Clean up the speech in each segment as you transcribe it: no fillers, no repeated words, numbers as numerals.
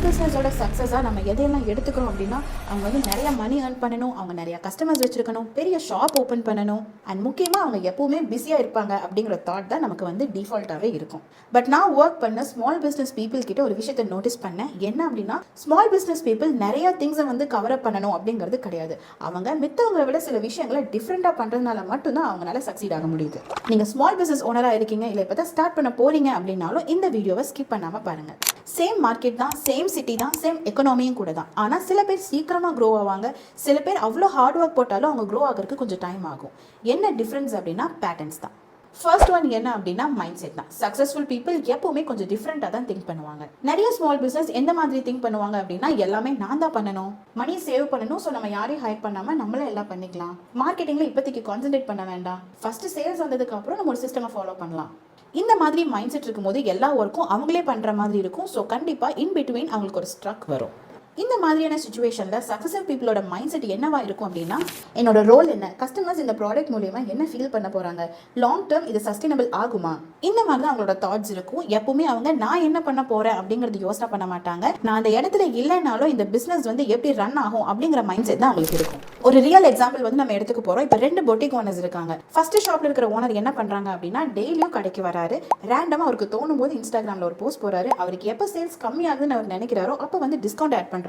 பிஸ்னஸோட சக்ஸஸாக நம்ம எதையெல்லாம் எடுத்துக்கிறோம் அப்படின்னா அவங்க வந்து நிறைய மணி ஏர்ன் பண்ணணும், அவங்க நிறைய கஸ்டமர்ஸ் வச்சுருக்கணும், பெரிய ஷாப் ஓப்பன் பண்ணணும், அண்ட் முக்கியமாக அவங்க எப்போவுமே பிஸியாக இருப்பாங்க அப்படிங்கிற தாட் தான் நமக்கு வந்து டிஃபால்ட்டாகவே இருக்கும். பட் நான் ஒர்க் பண்ண ஸ்மால் பிஸ்னஸ் பீப்புள் கிட்ட ஒரு விஷயத்தை நோட்டீஸ் பண்ணேன். என்ன அப்படின்னா, ஸ்மால் பிஸ்னஸ் பீப்புள் நிறைய திங்ஸை வந்து கவர் அப் பண்ணணும் அப்படிங்கிறது கிடையாது. அவங்க மித்தவங்களை விட சில விஷயங்களை டிஃப்ரெண்ட்டாக பண்ணுறதுனால மட்டும்தான் அவங்களால சக்சீட் ஆக முடியுது. நீங்கள் ஸ்மால் பிஸ்னஸ் ஓனராக இருக்கீங்க, இல்லை இப்போ தான் ஸ்டார்ட் பண்ண போறீங்க அப்படின்னாலும் இந்த வீடியோவை ஸ்கிப் பண்ணாமல் பாருங்கள். சேம் மார்க்கெட் தான், சேம் சிட்டி தான், சேம் எக்கனாமியும் கூட தான். ஆனால் சில பேர் சீக்கிரமாக க்ரோ ஆவாங்க, சில பேர் அவ்வளோ ஹார்ட் ஒர்க் போட்டாலும் அவங்க க்ரோ ஆகிறதுக்கு கொஞ்சம் டைம் ஆகும். என்ன டிஃப்ரென்ஸ் அப்படின்னா பேட்டர்ன்ஸ் தான். ஃபர்ஸ்ட் ஒன் என்ன அப்படின்னா மைண்ட் செட் தான். சக்ஸஸ்ஃபுல் பீப்புள் எப்பவுமே கொஞ்சம் டிஃப்ரெண்ட்டாக தான் திங்க் பண்ணுவாங்க. நிறைய ஸ்மால் பிஸ்னஸ் எந்த மாதிரி திங்க் பண்ணுவாங்க அப்படின்னா, எல்லாமே நான் தான் பண்ணணும், மணி சேவ் பண்ணணும், ஸோ நம்ம யாரையும் ஹையர் பண்ணாமல் நம்மளே எல்லாம் பண்ணிக்கலாம், மார்க்கெட்டிங்கில் இப்போதைக்கு கான்சென்ட்ரேட் பண்ண வேண்டாம், ஃபர்ஸ்ட் சேல்ஸ் வந்ததுக்கு அப்புறம் நம்ம ஒரு சிஸ்டமை ஃபாலோ பண்ணலாம். இந்த மாதிரி மைண்ட் செட் இருக்கும்போது எல்லா ஒர்க்கும் அவங்களே பண்ணுற மாதிரி இருக்கும். ஸோ கண்டிப்பாக இன் பிட்வீன் அவங்களுக்கு ஒரு ஸ்ட்ரக் வரும். இந்த மாதிரியான சுச்சுவேஷனில் சக்ஸஸ்ஃபுல் பீப்புளோட மைண்ட் செட் என்னவா இருக்கும் அப்படின்னா, என்னோட ரோல் என்ன, கஸ்டமர்ஸ் இந்த ப்ராடக்ட் மூலியமா என்ன ஃபீல் பண்ண போகிறாங்க, லாங் டேர்ம் இது சஸ்டைனபிள் ஆகுமா, இந்த மாதிரி தான் அவங்களோட தாட்ஸ் இருக்கும். எப்பவுமே அவங்க நான் என்ன பண்ண போகிறேன் அப்படிங்கிறது யோசனை பண்ண மாட்டாங்க. நான் அந்த இடத்துல இல்லைனாலும் இந்த பிஸ்னஸ் வந்து எப்படி ரன் ஆகும் அப்படிங்கிற மைண்ட் செட் தான் அவங்களுக்கு இருக்கும். ஒரு ரியல் எக்ஸாம்பிள் வந்து நம்ம எடுத்துக்க போகிறோம். இப்போ 2 பொட்டிக் ஓனர்ஸ் இருக்காங்க. ஃபர்ஸ்ட் ஷாப்பில் இருக்கிற ஓனர் என்ன பண்ணுறாங்க அப்படின்னா, டெய்லியும் கடைக்கு வராரு, ரேண்டமாக அவருக்கு தோணும் போது இன்ஸ்டாகிராமில் ஒரு போஸ்ட் போகிறாரு. அவருக்கு எப்போ சேல்ஸ் கம்மியாகுதுன்னு அவர் நினைக்கிறாரோ அப்போ வந்து டிஸ்கவுண்ட் ஆட் பண்ணுறாங்க.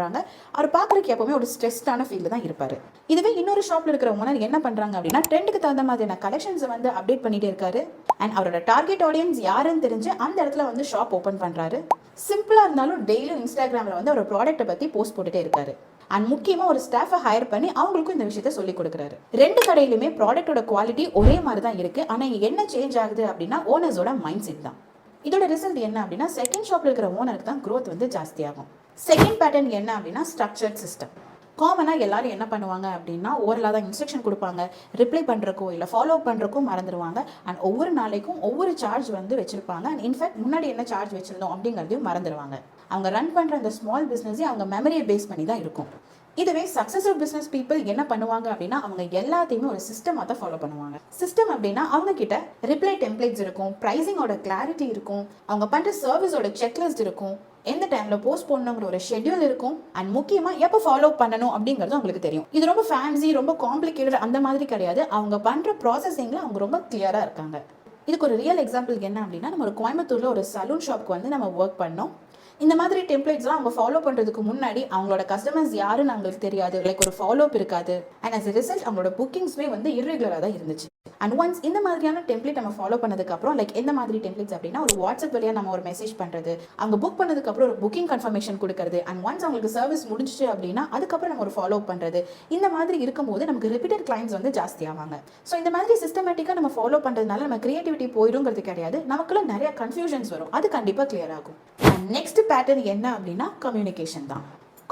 அவர் பார்க்குறதுக்கு எப்பவுமே ஒரு ஸ்ட்ரெஸ்டான ஃபீல்டு தான் இருப்பார். இதுவே இன்னொரு ஷாப்பில் இருக்கிற ஓனர் என்ன பண்ணுறாங்க அப்படின்னா, ட்ரெண்டுக்கு தகுந்த மாதிரியான கலெக்ஷன்ஸை வந்து அப்டேட் பண்ணிட்டே இருக்காரு. அண்ட் அவரோட டார்கெட் ஆடியன்ஸ் யாருன்னு தெரிஞ்சு அந்த இடத்துல வந்து ஷாப் ஓப்பன் பண்ணுறாரு. சிம்பிளாக இருந்தாலும் டெய்லியும் இன்ஸ்டாகிராமில் வந்து அவர் ப்ராடக்ட்டை பற்றி போஸ்ட் போட்டுட்டே இருக்காரு. அண்ட் முக்கியமாக ஒரு ஸ்டாஃபை ஹையர் பண்ணி அவங்களுக்கும் இந்த விஷயத்த சொல்லி கொடுக்குறாரு. 2 கடையிலுமே ப்ராடக்ட்டோட குவாலிட்டி ஒரே மாதிரி தான் இருக்கு. ஆனால் இங்கே என்ன சேஞ்ச் ஆகுது அப்படின்னா, ஓனர்ஸோட மைண்ட் செட் தான். இதோட ரிசல்ட் என்ன அப்படின்னா, செகண்ட் ஷாப்பில் இருக்கிற ஓனருக்கு தான் க்ரோத் வந்து ஜாஸ்தியாகும். செகண்ட் பேட்டர்ன் என்ன அப்படின்னா, ஸ்ட்ரக்சர்ட் சிஸ்டம். காமனாக எல்லாரும் என்ன பண்ணுவாங்க அப்படின்னா, ஓரலாக தான் இன்ஸ்ட்ரக்ஷன் கொடுப்பாங்க, ரிப்ளை பண்ணுறக்கோ இல்லை ஃபாலோ பண்ணுறக்கோ மறந்துடுவாங்க. அண்ட் ஒவ்வொரு நாளைக்கும் ஒவ்வொரு சார்ஜ் வந்து வச்சுருப்பாங்க. அண்ட் இன்ஃபேக்ட் முன்னாடி என்ன சார்ஜ் வச்சுருந்தோம் அப்படிங்கிறதையும் மறந்துடுவாங்க. அவங்க ரன் பண்ணுற அந்த ஸ்மால் பிஸ்னஸே அவங்க மெமரியை பேஸ் பண்ணி தான் இருக்கும். இதுவே சக்ஸஸ்ஃபுல் பிஸ்னஸ் பீப்புள் என்ன பண்ணுவாங்க அப்படின்னா, அவங்க எல்லாத்தையுமே ஒரு சிஸ்டமாக தான் ஃபாலோ பண்ணுவாங்க. சிஸ்டம் அப்படின்னா அவங்க கிட்ட ரிப்ளை டெம்ப்ளேட்ஸ் இருக்கும், ப்ரைஸிங்கோட கிளாரிட்டி இருக்கும், அவங்க பண்ணுற சர்வீஸோட செக்லிஸ்ட் இருக்கும், எந்த டைமில் போஸ்ட் பண்ணணுங்கிற ஒரு ஷெட்யூல் இருக்கும், அண்ட் முக்கியமாக எப்போ ஃபாலோ பண்ணணும் அப்படிங்கிறது அவங்களுக்கு தெரியும். இது ரொம்ப ஃபேன்சி, ரொம்ப காம்ப்ளிகேட்டட் அந்த மாதிரி கிடையாது. அவங்க பண்ணுற ப்ராசஸிங்கில் அவங்க ரொம்ப கிளியராக இருக்காங்க. இதுக்கு ஒரு ரியல் எக்ஸாம்பிள் என்ன அப்படின்னா, நம்ம ஒரு கோயம்புத்தூரில் ஒரு சலூன் ஷாப்க்கு வந்து நம்ம ஒர்க் பண்ணோம். இந்த மாதிரி டெம்ப்ளேட்ஸ்லாம் அவங்க ஃபாலோ பண்ணுறதுக்கு முன்னாடி அவங்களோட கஸ்டமர்ஸ் யாருன்னு அவங்களுக்கு தெரியாது, லைக் ஒரு ஃபாலோ அப் இருக்காது. அண்ட் அஸ் எ ரிசல்ட் அவங்களோட புக்கிங்ஸ்மே வந்து இர்ரெகுலராக தான் இருந்துச்சு. அண்ட் ஒன்ஸ் இந்த மாதிரியான டெம்ப்ளேட் நம்ம ஃபாலோ பண்ணதுக்கப்புறம், லைக் எந்த மாதிரி டெம்ப்ளேட்ஸ் அப்படின்னா, ஒரு வாட்ஸ்அப் வழியாக நம்ம ஒரு மெசேஜ் பண்ணுறது, அவங்க புக் பண்ணதுக்கப்புறம் ஒரு புக்கிங் கன்ஃபர்மேஷன் கொடுக்கறது, அண்ட் ஒன்ஸ் அவங்களுக்கு சர்வீஸ் முடிஞ்சிச்சு அப்படின்னா அதுக்கப்புறம் நம்ம ஒரு ஃபாலோ பண்ணுறது, இந்த மாதிரி இருக்கும்போது நமக்கு ரிப்பீட்டட் கிளைண்ட்ஸ் வந்து ஜாஸ்தி ஆவாங்க. ஸோ இந்த மாதிரி சிஸ்டமேட்டிக்காக நம்ம ஃபாலோ பண்ணுறதுனால நம்ம கிரியேட்டிவிட்டி போயிடுங்கிறது கிடையாது, நமக்குள்ள நிறைய கன்ஃபியூஷன்ஸ் வரும். அது கண்டிப்பாக கிளியர் ஆகும். அண்ட் நெக்ஸ்ட் பேட்டர்ன் என்ன அப்படின்னா, கம்யூனிகேஷன் தான்.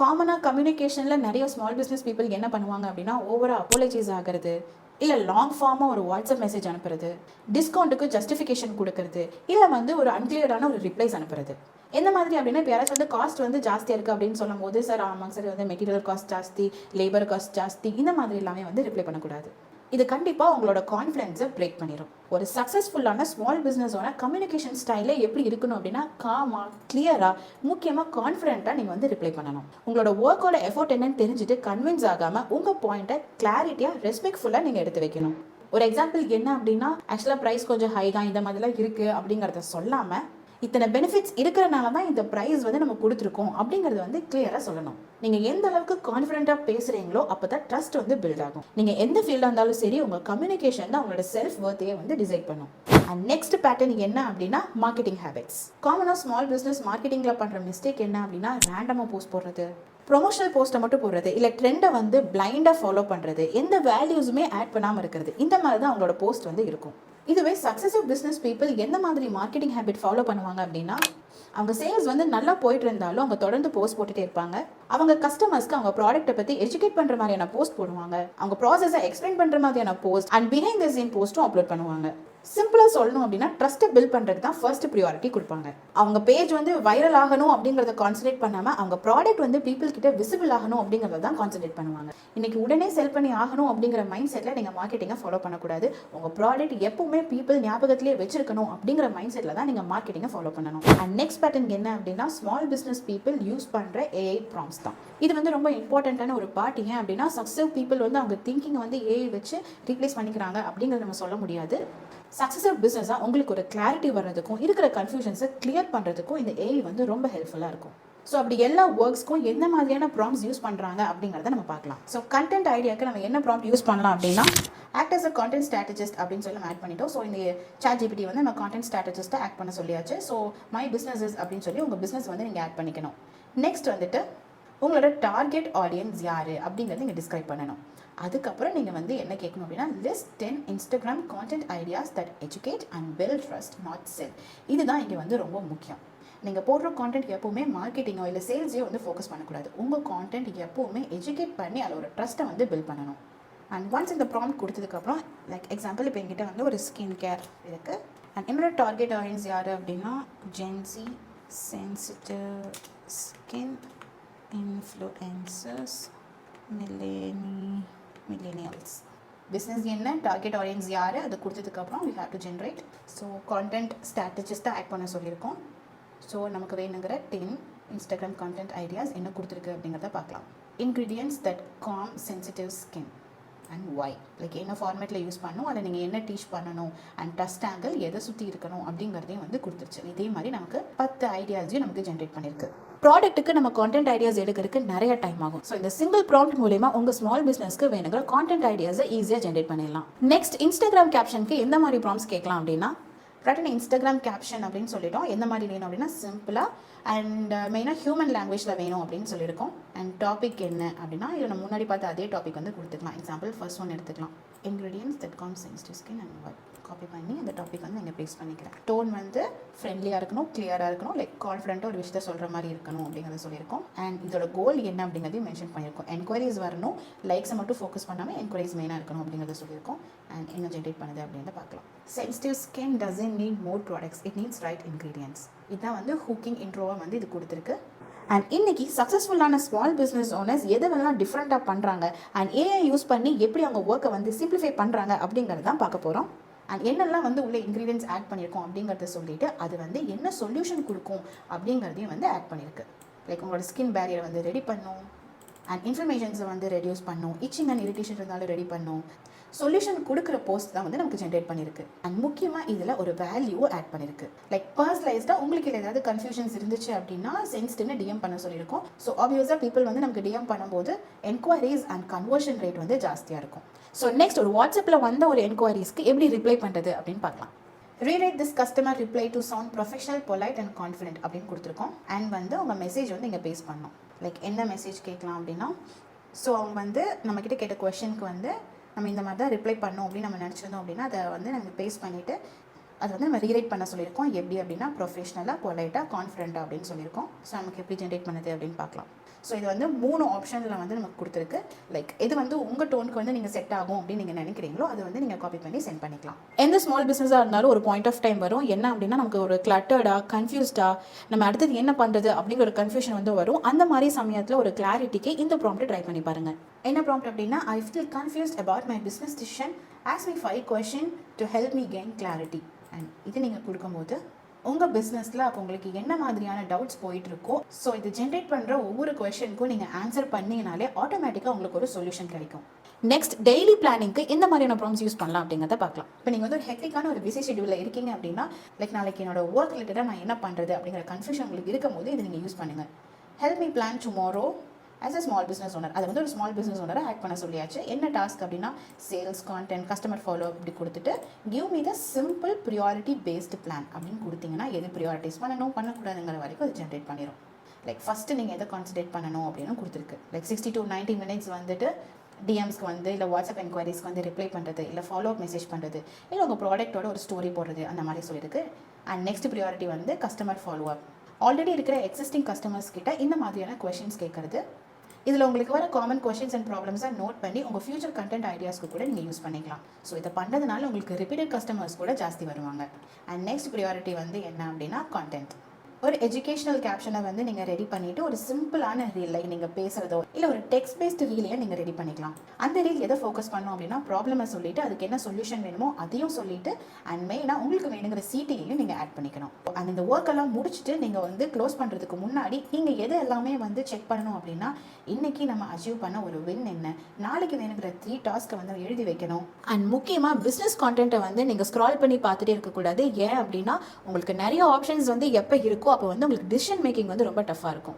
காமனாக கம்யூனிகேஷனில் நிறைய ஸ்மால் பிஸ்னஸ் பீப்புள் என்ன பண்ணுவாங்க அப்படின்னா, ஓவராக அப்பாலஜைஸ் ஆகிறது, இல்லை லாங் ஃபார்மாக ஒரு வாட்ஸ்அப் மெசேஜ் அனுப்புறது, டிஸ்கவுண்ட்டுக்கு ஜஸ்டிஃபிகேஷன் கொடுக்கறது, இல்லை வந்து ஒரு அன்கிளியரான ஒரு ரிப்ளைஸ் அனுப்புறது. எந்த மாதிரி அப்படின்னா, இப்போ யாராச்சும் வந்து காஸ்ட் வந்து ஜாஸ்தியாக இருக்குது அப்படின்னு சொல்லும் போது, சார் ஆமாங்க சார் வந்து மெட்டீரியல் காஸ்ட் ஜாஸ்தி, லேபர் காஸ்ட் ஜாஸ்தி, இந்த மாதிரி எல்லாமே வந்து ரிப்ளை பண்ணக்கூடாது. இது கண்டிப்பாக உங்களோட கான்ஃபிடென்ஸை பிரேக் பண்ணிடும். ஒரு சக்ஸஸ்ஃபுல்லான ஸ்மால் பிஸ்னஸோட கம்யூனிகேஷன் ஸ்டைலே எப்படி இருக்கணும் அப்படின்னா, காமாக, கிளியராக, முக்கியமாக கான்ஃபிடென்ட்டாக நீங்கள் வந்து ரிப்ளை பண்ணணும். உங்களோட ஒர்க்கோட எஃபோர்ட் என்னன்னு தெரிஞ்சுட்டு கன்வின்ஸ் ஆகாமல் உங்கள் பாயிண்ட்டை கிளாரிட்டியாக, ரெஸ்பெக்ட்ஃபுல்லாக நீங்கள் எடுத்து வைக்கணும். ஒரு எக்ஸாம்பிள் என்ன அப்படின்னா, ஆக்சுவலாக ப்ரைஸ் கொஞ்சம் ஹை தான், இந்த மாதிரிலாம் இருக்குது அப்படிங்கிறத சொல்லாமல், இத்தனை பெனிஃபிட்ஸ் இருக்கிறனால தான் இந்த ப்ரைஸ் வந்து நம்ம கொடுத்துருக்கோம் அப்படிங்கிறது வந்து கிளியராக சொல்லணும். நீங்கள் எந்த அளவுக்கு கான்ஃபிடென்ட்டாக பேசுகிறீங்களோ அப்போ தான் ட்ரஸ்ட் வந்து பில்ட் ஆகும். நீங்கள் எந்த ஃபீல்டாக இருந்தாலும் சரி, உங்கள் கம்யூனிகேஷன் தான் உங்களோட செல்ஃப் வர்த்தையே வந்து டிசைட் பண்ணும். அண்ட் நெக்ஸ்ட் பேட்டர்ன் என்ன அப்படின்னா, மார்க்கெட்டிங் ஹேபிட்ஸ். காமனாக ஸ்மால் பிஸ்னஸ் மார்க்கெட்டிங்கில் பண்ணுற மிஸ்டேக் என்ன அப்படின்னா, ரேண்டமாக போஸ்ட் போடுறது, ப்ரொமோஷனல் போஸ்ட்டை மட்டும் போடுறது, இல்லை ட்ரெண்டை வந்து பிளைண்டாக ஃபாலோ பண்ணுறது, எந்த வேல்யூஸுமே ஆட் பண்ணாமல் இருக்கிறது, இந்த மாதிரி தான் அவங்களோட போஸ்ட் வந்து இருக்கும். இதுவே சக்ஸஸ்ஃபுல் பிஸ்னஸ் பீப்புள் எந்த மாதிரி மார்க்கெட்டிங் ஹேபிட் ஃபாலோ பண்ணுவாங்க அப்படின்னா, அவங்க சேல்ஸ் வந்து நல்லா போயிட்டு இருந்தாலும் அவங்க தொடர்ந்து போஸ்ட் போட்டுட்டே இருப்பாங்க. அவங்க கஸ்டமர்ஸ்க்கு அவங்க ப்ராடக்ட்டை பற்றி எஜுகேட் பண்ணுற மாதிரியான போஸ்ட் போடுவாங்க. அவங்க ப்ராசஸை எக்ஸ்பிளைன் பண்ணுற மாதிரியான post and behind the scene போஸ்ட்டும் அப்லோட் பண்ணுவாங்க. சிம்பிளாக சொல்லணும் அப்படின்னா ட்ரஸ்ட்டை பில்ட் பண்ணுறதுக்கு தான் ஃபர்ஸ்ட் ப்ரியாரிட்டி கொடுப்பாங்க. அவங்க பேஜ் வந்து வைரல் ஆகணும் அப்படிங்கிறத கான்சன்ட்ரேட் பண்ணாமல் அவங்க ப்ராடக்ட் வந்து பீப்புள் கிட்ட விசிபிள் ஆகணும் அப்படிங்கிறத தான் கான்சன்ட்ரேட் பண்ணுவாங்க. இன்னைக்கு உடனே செல் பண்ணி ஆகணும் அப்படிங்கிற மைண்ட் செட்டில் நீங்கள் மார்க்கெட்டிங்கை ஃபாலோ பண்ணக்கூடாது. உங்கள் ப்ராடக்ட் எப்பவுமே பீப்புள் ஞாபகத்திலே வச்சிருக்கணும் அப்படிங்கிற மைண்ட் செட்டில் தான் நீங்கள் மார்க்கெட்டிங்கை ஃபாலோ பண்ணணும். அண்ட் நெக்ஸ்ட் பேட்டர்ன் என்ன அப்படின்னா ஸ்மால் பிஸ்னஸ் பீப்புள் யூஸ் பண்ணுற ஏஐ ப்ராம்ப்ட்ஸ் தான். இது வந்து ரொம்ப இம்பார்ட்டண்ட்டான ஒரு பார்ட். ஏன் அப்படின்னா சக்ஸஸ் பீப்புள் வந்து அவங்க திங்கிங்கை வந்து ஏஐ வச்சு ரீப்ளேஸ் பண்ணிக்கிறாங்க அப்படிங்கிறத நம்ம சொல்ல முடியாது. சக்ஸஸ்ஃபுல் பிஸ்னஸாக உங்களுக்கு ஒரு கிளாரிட்டி வர்றதுக்கும் இருக்கிற கன்ஃபியூஷன்ஸை கிளியர் பண்ணுறதுக்கும் இந்த ஏஐ வந்து ரொம்ப ஹெல்ப்ஃபுல்லாக இருக்கும். ஸோ அப்படி எல்லா ஒர்க்ஸ்க்கும் எந்த மாதிரியான ப்ராம்ப்ட்ஸ் யூஸ் பண்ணுறாங்க அப்படிங்கிறத நம்ம பார்க்கலாம். ஸோ கண்டென்ட் ஐடியாவுக்கு நம்ம என்ன ப்ராம்ப்ட் யூஸ் பண்ணலாம் அப்படின்னா act as a content strategist அப்படின்னு சொல்லி நம்ம ஆட் பண்ணிட்டோம். ஸோ இந்த ChatGPT வந்து நம்ம கான்டென்ட் ஸ்ட்ராட்டஜிஸ்ட்டை ஆட் பண்ண சொல்லியாச்சு. ஸோ மை பிஸ்னஸஸ் அப்படின்னு சொல்லி உங்கள் பிஸ்னஸ் வந்து நீங்கள் ஆட் பண்ணிக்கணும். நெக்ஸ்ட் வந்துட்டு உங்களோட டார்கெட் ஆடியன்ஸ் யார் அப்படிங்கிறத நீங்கள் டிஸ்கிரைப் பண்ணணும். அதுக்கப்புறம் நீங்கள் வந்து என்ன கேட்கணும் அப்படின்னா list 10 Instagram content ideas that educate and build trust not sell. இதுதான் இங்கே வந்து ரொம்ப முக்கியம். நீங்கள் போடுற கான்டென்ட் எப்போவுமே மார்க்கெட்டிங்கோ இல்லை சேல்ஸையோ வந்து ஃபோக்கஸ் பண்ணக்கூடாது. உங்கள் கான்டென்ட் எப்போவுமே எஜுகேட் பண்ணி அதில் ஒரு ட்ரஸ்ட்டை வந்து பில்ட் பண்ணணும். அண்ட் ஒன்ஸ் இந்த ப்ராம்ப்ட் கொடுத்ததுக்கப்புறம் லைக் எக்ஸாம்பிள் இப்போ என்கிட்ட வந்து ஒரு ஸ்கின் கேர் இருக்குது. அண்ட் என்னோட டார்கெட் ஆடியன்ஸ் யார் அப்படின்னா Gen Z sensitive skin influencers millennials. Business என்ன, டார்கெட் ஆடியன்ஸ் யார், அது கொடுத்ததுக்கப்புறம் we have to generate. So content ஸ்ட்ராட்டஜிஸ்ட்டை ஆட் பண்ண சொல்லியிருக்கோம். ஸோ நமக்கு வேணுங்கிற 10 Instagram கான்டென்ட் ஐடியாஸ் என்ன கொடுத்துருக்கு அப்படிங்கிறத பார்க்கலாம். Ingredients that calm sensitive skin and why, like என்ன ஃபார்மேட்டில் யூஸ் பண்ணணும், அதை நீங்கள் என்ன டீச் பண்ணணும் அண்ட் ட்ரஸ்ட் ஆங்கிள் எதை சுற்றி இருக்கணும் அப்படிங்கிறதையும் வந்து கொடுத்துருச்சு. இதே மாதிரி நமக்கு 10 ஐடியாஸையும் நமக்கு ஜென்ரேட் பண்ணியிருக்கு. ப்ராடக்ட்டுக்கு நம்ம கான்டென்ட் ஐடியாஸ் எடுக்கிறதுக்கு நிறைய டைம் ஆகும். ஸோ இந்த சிங்கிள் ப்ராம்ப்ட் மூலமா உங்கள் ஸ்மால் பிஸ்னஸ்க்கு வேணுங்கிற கான்டென்ட் ஐடியாஸை ஈஸியாக ஜென்ரேட் பண்ணிடலாம். நெக்ஸ்ட் இன்ஸ்டாகிராம் கேப்ஷனுக்கு எந்த மாதிரி ப்ராம்ப்ட்ஸ் கேட்கலாம் அப்படின்னா ரைட் இன்ஸ்டாகிராம் கேப்ஷன் அப்படின்னு சொல்லிட்டோம். எந்த மாதிரி வேணும் அப்படின்னா சிம்பிளாக அண்ட் மெயினாக ஹியூமன் லாங்குவேஜில் வேணும் அப்படின்னு சொல்லியிருக்கோம். அண்ட் டாபிக் என்ன அப்படின்னா இதை நம்ம முன்னாடி பார்த்து அதே டாபிக் வந்து கொடுத்துக்கலாம். எக்ஸாம்பிள் ஃபர்ஸ்ட் ஒன் எடுத்துக்கலாம், ingredients that calm sensitive skin and why. Copy பண்ணி அந்த டாபிக் வந்து நீங்கள் பேஸ்ட் பண்ணிக்கிறேன். டோன் வந்து ஃப்ரெண்ட்லியாக இருக்கணும், கிளியராக இருக்கணும், லைக் கான்ஃபிடென்ட்டாக ஒரு விஷயத்தை சொல்கிற மாதிரி இருக்கணும் அப்படிங்கிறத சொல்லியிருக்கோம். அண்ட் இதோட கோல் என்ன அப்படிங்கிறதையும் மென்ஷன் பண்ணியிருக்கோம். என்கொயரிஸ் வரணும், லைக்ஸை மட்டும் ஃபோக்கஸ் பண்ணாமல் என்கொயரிஸ் மெயினாக இருக்கணும் அப்படிங்கிறத சொல்லியிருக்கோம். அண்ட் என்ன ஜென்ரேட் பண்ணுது அப்படின்றத பார்க்கலாம். Sensitive skin doesn't need more products, it needs right ingredients. இதுதான் வந்து ஹூக்கிங் இன்ட்ரோவாக வந்து இது கொடுத்துருக்கு. அண்ட் இன்னைக்கு சக்ஸஸ்ஃபுல்லான ஸ்மால் பிஸ்னஸ் ஓனர்ஸ் எதெல்லாம் டிஃப்ரெண்ட்டாக பண்ணுறாங்க அண்ட் ஏஐ யூஸ் பண்ணி எப்படி அவங்க ஒர்க்கை வந்து சிம்பிளிஃபை பண்ணுறாங்க அப்படிங்கிறது தான் பார்க்க போகிறோம். அண்ட் என்னெல்லாம் வந்து உள்ள இன்க்ரீடியன்ட்ஸ் ஆட் பண்ணியிருக்கோம் அப்படிங்கிறத சொல்லிட்டு அது வந்து என்ன சொல்யூஷன் கொடுக்கும் அப்படிங்கிறதையும் வந்து ஆட் பண்ணியிருக்கு. லைக் உங்களோட ஸ்கின் பேரியரை வந்து ரெடி பண்ணும் அண்ட் இன்ஃபர்மேஷன்ஸை வந்து ரெடியூஸ் பண்ணும், இச்சிங் அண்ட் இரிட்டேஷன் இருந்தாலும் ரெடி பண்ணும். சொல்யூஷன் கொடுக்குற போஸ்ட் தான் வந்து நமக்கு ஜென்ரேட் பண்ணியிருக்கு. அண்ட் முக்கியமாக இதில் ஒரு வேல்யூவும் ஆட் பண்ணியிருக்கு. லைக் பர்சனலைஸ்டாக உங்களுக்கு இல்லை ஏதாவது கன்ஃபியூஷன்ஸ் இருந்துச்சு அப்படின்னா சென்ஸ்டுன்னு டிஎம் பண்ண சொல்லியிருக்கோம். ஸோ ஆப்வியஸாக பீப்புள் வந்து நமக்கு டிஎம் பண்ணும்போது என்கொயரிஸ் அண்ட் கன்வர்ஷன் ரேட் வந்து ஜாஸ்தியாக இருக்கும். ஸோ நெக்ஸ்ட் ஒரு வாட்ஸ்அப்பில் வந்த ஒரு என்கொயரிஸ்க்கு எப்படி ரிப்ளை பண்ணுறது அப்படின்னு பார்க்கலாம். Rewrite this customer reply to sound professional polite and confident அப்படின்னு கொடுத்துருக்கோம். அண்ட் வந்து உங்கள் மெசேஜ் வந்து இங்கே பேஸ் பண்ணணும். லைக் என்ன மெசேஜ் கேட்கலாம் அப்படின்னா ஸோ அவங்க வந்து நம்மக்கிட்ட கேட்ட கொஷனுக்கு வந்து நம்ம இந்த மாதிரி தான் ரிப்ளை பண்ணோம் அப்படின்னு நம்ம நினச்சிருந்தோம் அப்படின்னா அதை வந்து நம்ம பேஸ்ட் பண்ணிவிட்டு அதை வந்து நம்ம ரீரைட் பண்ண சொல்லியிருக்கோம். எப்படி அப்படின்னா ப்ரொஃபஷனலாக பொலைட்டாக கான்ஃபிடென்ட்டாக அப்படின்னு சொல்லியிருக்கோம். ஸோ நமக்கு எப்படி ஜென்ரேட் பண்ணுது அப்படின்னு பார்க்கலாம். ஸோ இது வந்து 3 ஆப்ஷனில் வந்து நமக்கு கொடுத்துருக்கு. லைக் இது வந்து உங்கள் டோனுக்கு வந்து நீங்கள் செட் ஆகும் அப்படின்னு நீங்கள் நினைக்கிறீங்களோ அது வந்து நீங்கள் காப்பி பண்ணி சென்ட் பண்ணிக்கலாம். எந்த ஸ்மால் பிஸ்னஸாக இருந்தாலும் ஒரு பாயிண்ட் ஆஃப் டைம் வரும். என்ன அப்படின்னா நமக்கு ஒரு கிளட்டர்டாக கன்ஃபியூஸ்டாக நம்ம அடுத்தது என்ன பண்ணுறது அப்படிங்கிற ஒரு கன்ஃபியூஷன் வந்து வரும். அந்த மாதிரி சமயத்தில் ஒரு கிளாரிட்டிக்கு இந்த ப்ராம்ப்ட்டை ட்ரை பண்ணி பாருங்கள். என்ன ப்ராம்ப்ட் அப்படின்னா I feel confused about my business decision, ask me 5 questions to help me gain clarity. And இது நீங்கள் கொடுக்கும்போது உங்கள் பிஸ்னஸில் அப்போ உங்களுக்கு என்ன மாதிரியான டவுட்ஸ் போயிட்டுருக்கோ ஸோ இது ஜென்ரேட் பண்ணுற ஒவ்வொரு கொஷனுக்கும் நீங்கள் ஆன்சர் பண்ணிங்கனாலே ஆட்டோமேட்டிக்காக உங்களுக்கு ஒரு சொல்யூஷன் கிடைக்கும். நெக்ஸ்ட் டெய்லி பிளானிங்க்கு இந்த மாதிரியான ப்ராம்ப்ட்ஸ் யூஸ் பண்ணலாம் அப்படிங்கிறத பார்க்கலாம். இப்போ நீங்கள் வந்து ஒரு ஹெக்டிக்கான ஒரு பிஸி ஷெட்யூலில் இருக்கீங்க அப்படின்னா லைக் நாளைக்கு என்னோட ஒர்க் ரிலேட்டடாக நான் என்ன பண்ணுறது அப்படிங்கிற கன்ஃபியூஷன் உங்களுக்கு இருக்கும் போது இதை நீங்கள் யூஸ் பண்ணுங்கள். Help me plan tomorrow as a small business owner. அதை வந்து ஒரு ஸ்மால் பிஸ்னஸ் ஓனரை ஆட் பண்ண சொல்லியாச்சு. என்ன டாஸ்க் அப்படின்னா சேல்ஸ், கான்டென்ட், கஸ்டமர் ஃபாலோ அப்படி கொடுத்துட்டு give me the simple priority based plan அப்படின்னு கொடுத்தீங்கன்னா எது ப்ரியாரிட்டிஸ் பண்ணணும் பண்ணக்கூடாதுங்கிற வரைக்கும் அது ஜென்ரேட் பண்ணிடும். லைக் ஃபஸ்ட்டு நீங்கள் எதை கான்சன்ட்ரேட் பண்ணணும் அப்படின்னு கொடுத்துருக்கு. லைக் 60 to 90 minutes வந்துட்டு டிஎம்ஸ்க்கு வந்து இல்லை வாட்ஸ்அப் என்கொயரிஸ்க்கு வந்து ரிப்ளை பண்ணுறது, இல்லை ஃபாலோ அப் மெசேஜ் பண்ணுறது, இல்லை உங்கள் ப்ராடக்ட்டோட ஒரு ஸ்டோரி போடுறது அந்த மாதிரி சொல்லியிருக்கு. அண்ட் நெக்ஸ்ட் ப்ரியாரிட்டி வந்து கஸ்டமர் ஃபாலோ அப். ஆல்ரெடி இருக்கிற எக்ஸிஸ்டிங் கஸ்டமர்ஸ் கிட்ட இந்த மாதிரியான கொஷின்ஸ் கேட்குறது. இதில் உங்களுக்கு வர காமன் கொஷின்ஸ் அண்ட் ப்ராப்ளம்ஸை நோட் பண்ணி உங்கள் ஃபியூச்சர் கண்டென்ட் ஐடியாஸ்க்கு கூட நீங்கள் யூஸ் பண்ணிக்கலாம். ஸோ இதை பண்ணுறதுனால உங்களுக்கு ரிப்பீட்டட் கஸ்டமர்ஸ் கூட ஜாஸ்தி வருவாங்க. அண்ட் நெக்ஸ்ட் ப்ரியாரிட்டி வந்து என்ன அப்படின்னா கான்டென்ட். ஒரு எஜுகேஷனல் கேப்ஷனை வந்து நீங்கள் ரெடி பண்ணிவிட்டு ஒரு சிம்பிளான ரீல், லைக் நீங்கள் பேசுகிறதோ இல்லை ஒரு டெக்ஸ்ட் பேஸ்டு ரீலையும் நீங்கள் ரெடி பண்ணிக்கலாம். அந்த ரீல் எதை ஃபோக்கஸ் பண்ணோம் அப்படின்னா ப்ராப்ளமை சொல்லிவிட்டு அதுக்கு என்ன சொல்யூஷன் வேணுமோ அதையும் சொல்லிவிட்டு அண்ட் மெயினாக உங்களுக்கு வேணுங்கிற சிடியையும் நீங்கள் ஆட் பண்ணிக்கணும். அண்ட் இந்த ஒர்க்கெல்லாம் முடிச்சுட்டு நீங்கள் வந்து க்ளோஸ் பண்ணுறதுக்கு முன்னாடி நீங்கள் எது எல்லாமே வந்து செக் பண்ணணும் அப்படின்னா இன்றைக்கி நம்ம அச்சீவ் பண்ண ஒரு வின் என்ன, நாளைக்கு வேணுங்கிற 3 டாஸ்க்கை வந்து எழுதி வைக்கணும். அண்ட் முக்கியமாக பிஸ்னஸ் கான்டென்ட்டை வந்து நீங்கள் ஸ்க்ரால் பண்ணி பார்த்துட்டே இருக்கக்கூடாது. ஏன் அப்படின்னா உங்களுக்கு நிறைய ஆப்ஷன்ஸ் வந்து எப்போ இருக்கோ அப்போ வந்து உங்களுக்கு டிசிஷன் மேக்கிங் வந்து ரொம்ப டஃப்பாக இருக்கும்.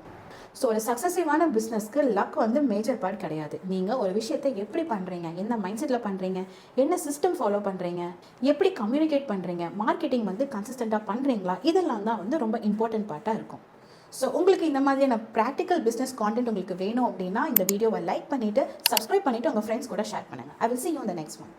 ஸோ ஒரு சக்ஸஸிவான பிஸ்னஸ்க்கு லக் வந்து மேஜர் பார்ட் கிடையாது. நீங்கள் ஒரு விஷயத்தை எப்படி பண்ணுறீங்க, என்ன மைண்ட் செட்டில் பண்ணுறீங்க, என்ன சிஸ்டம் ஃபாலோ பண்ணுறீங்க, எப்படி கம்யூனிகேட் பண்ணுறீங்க, மார்க்கெட்டிங் வந்து கன்சிஸ்டண்ட்டாக பண்ணுறீங்களா, இதெல்லாம் தான் வந்து ரொம்ப இம்பார்ட்டன்ட் பார்ட்டாக இருக்கும். ஸோ உங்களுக்கு இந்த மாதிரியான ப்ராக்டிக்கல் பிஸ்னஸ் கான்டென்ட் உங்களுக்கு வேணும் அப்படின்னா இந்த வீடியோவை லைக் பண்ணிவிட்டு சப்ஸ்கிரைப் பண்ணிவிட்டு உங்கள் ஃப்ரெண்ட்ஸ் கூட ஷேர் பண்ணுங்கள். I will see you in the next one.